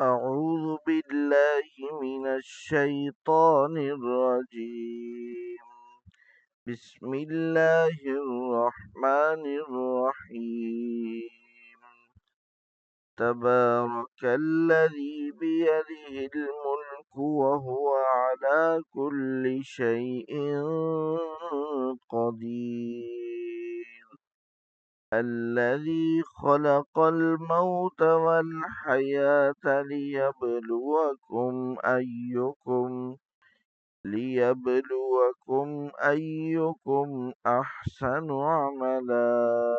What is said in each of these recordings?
أعوذ بالله من الشيطان الرجيم. بسم الله الرحمن الرحيم. تبارك الذي بيده الملك وهو على كل شيء قدير. الذي خلق الموت والحياة ليبلوكم أحسن عملا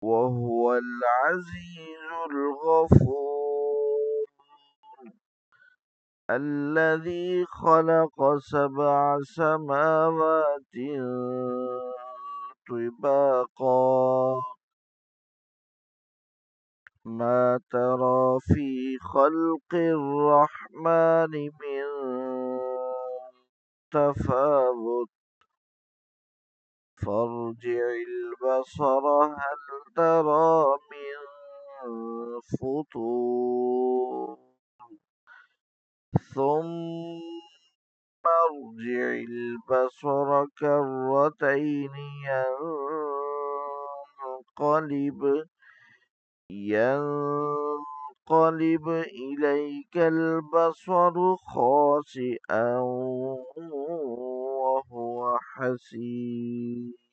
وهو العزيز الغفور. الذي خلق 7 سماوات طباقا ما ترى في خلق الرحمن من تفاوت فارجع البصر هل ترى من فطور ثم ارجع البصر كرتين ينقلب إليك البصر خاسئا وهو حسير.